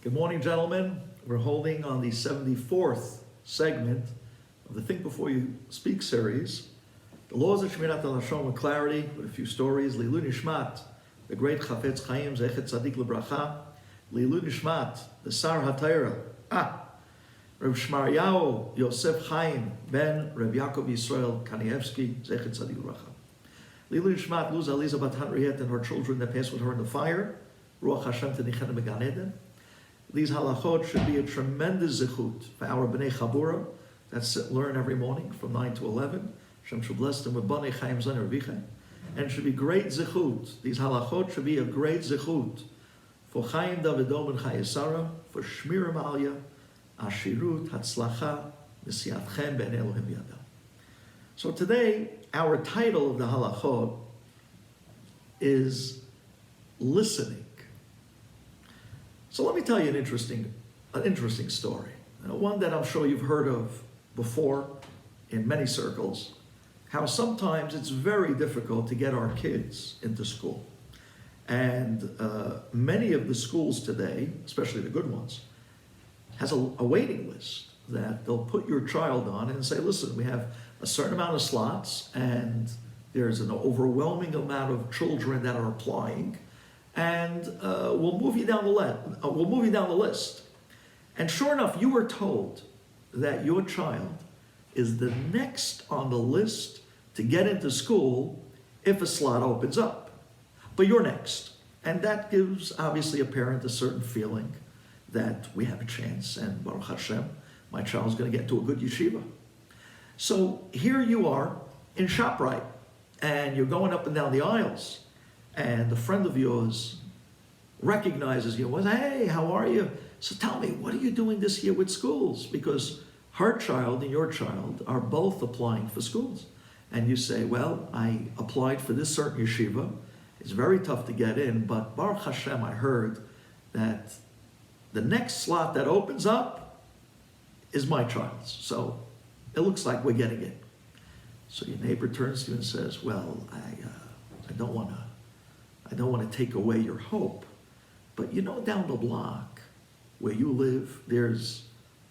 Good morning, gentlemen. We're holding on the 74th segment of the Think Before You Speak series. The laws of Shemirat Halashon with clarity, with a few stories. Lilu Nishmat, the great Chafetz Chaim, Zechet Tzadik Lebracha. Lilu Nishmat, the Sar HaTorah. Reb Shmaryahu Yosef Chaim ben Reb Yaakov Yisrael Kanievsky, Zechet Tzadik Lebracha. Lilu Nishmat, Luz Aliza Bat Hanriet and her children that passed with her in the fire. Ruach Hashem Tenichen Began Eden. These halachot should be a tremendous zechut for our B'nai Chabura that learn every morning from 9 to 11. Hashem should bless them with B'nai Chaim Zan Ervicha. And should be great zechut. These halachot should be a great zechut for Chaim Davidom and Chayesara, for Shmira Ma'alya, Ashirut, Hatzlacha, Nisiyatchem Ben Elohim Yada. So today, our title of the halachot is listening. So let me tell you an interesting story, one that I'm sure you've heard of before in many circles, how sometimes it's very difficult to get our kids into school. And many of the schools today, especially the good ones, has a waiting list that they'll put your child on and say, listen, we have a certain amount of slots and there's an overwhelming amount of children that are applying. And we'll move you down the list. And sure enough, you were told that your child is the next on the list to get into school if a slot opens up. But you're next. And that gives, obviously, a parent a certain feeling that we have a chance, and Baruch Hashem, my child's going to get to a good yeshiva. So here you are in ShopRite, and you're going up and down the aisles. And a friend of yours recognizes you and says, hey, how are you? So tell me, what are you doing this year with schools? Because her child and your child are both applying for schools. And you say, well, I applied for this certain yeshiva. It's very tough to get in, but Baruch Hashem, I heard that the next slot that opens up is my child's. So it looks like we're getting it. So your neighbor turns to you and says, well, I don't want to take away your hope, but you know, down the block where you live, there's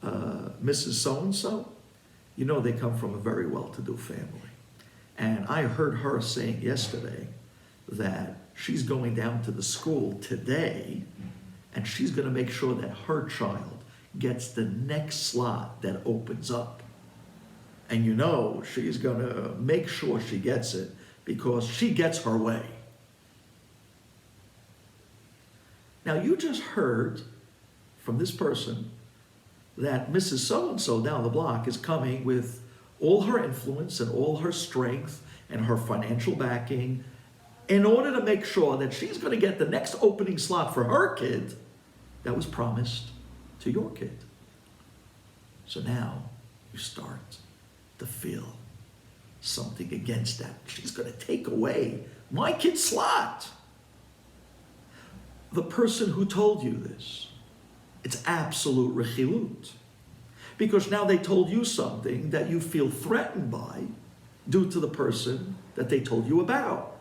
Mrs. So-and-so. You know, they come from a very well-to-do family. And I heard her saying yesterday that she's going down to the school today and she's going to make sure that her child gets the next slot that opens up. And you know, she's going to make sure she gets it because she gets her way. Now, you just heard from this person that Mrs. So-and-so down the block is coming with all her influence and all her strength and her financial backing in order to make sure that she's going to get the next opening slot for her kid that was promised to your kid. So now you start to feel something against that. She's going to take away my kid's slot. The person who told you this, it's absolute rechilut. Because now they told you something that you feel threatened by due to the person that they told you about.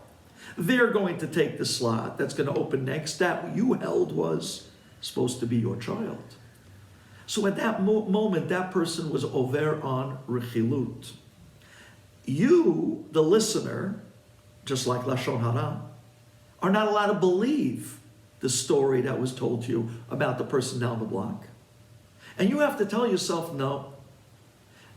They're going to take the slot that's going to open next that you held was supposed to be your child. So at that moment, that person was over on rechilut. You, the listener, just like Lashon Hara, are not allowed to believe the story that was told to you about the person down the block. And you have to tell yourself, no,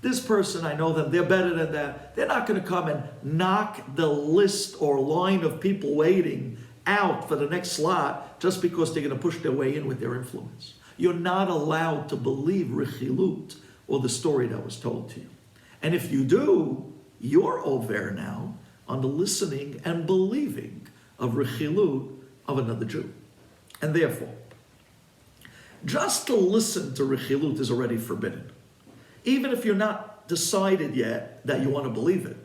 this person, I know them, they're better than that. They're not going to come and knock the list or line of people waiting out for the next slot just because they're going to push their way in with their influence. You're not allowed to believe rechilut or the story that was told to you. And if you do, you're over now on the listening and believing of rechilut of another Jew. And therefore, just to listen to rechilut is already forbidden. Even if you're not decided yet that you want to believe it.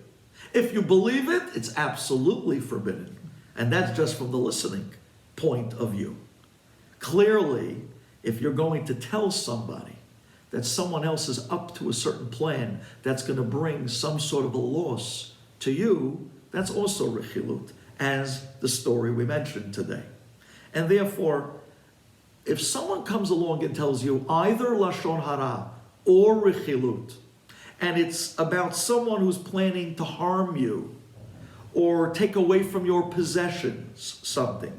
If you believe it, it's absolutely forbidden. And that's just from the listening point of view. Clearly, if you're going to tell somebody that someone else is up to a certain plan that's going to bring some sort of a loss to you, that's also rechilut, as the story we mentioned today. And therefore, if someone comes along and tells you either Lashon Hara or Rechilut, and it's about someone who's planning to harm you or take away from your possessions something,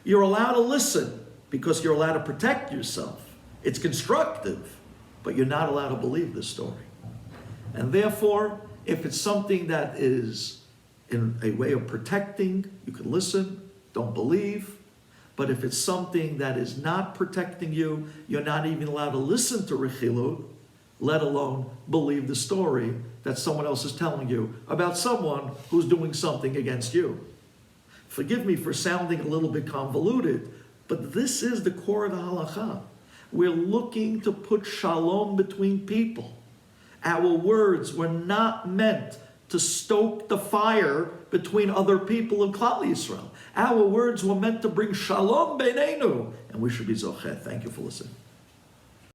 you're allowed to listen because you're allowed to protect yourself. It's constructive, but you're not allowed to believe this story. And therefore, if it's something that is in a way of protecting, you can listen, don't believe. But if it's something that is not protecting you, you're not even allowed to listen to Rechilut, let alone believe the story that someone else is telling you about someone who's doing something against you. Forgive me for sounding a little bit convoluted, but this is the core of the halakha. We're looking to put shalom between people. Our words were not meant to stoke the fire between other people in Klal Yisrael. Our words were meant to bring shalom beinenu, and we should be zocheh. Thank you for listening.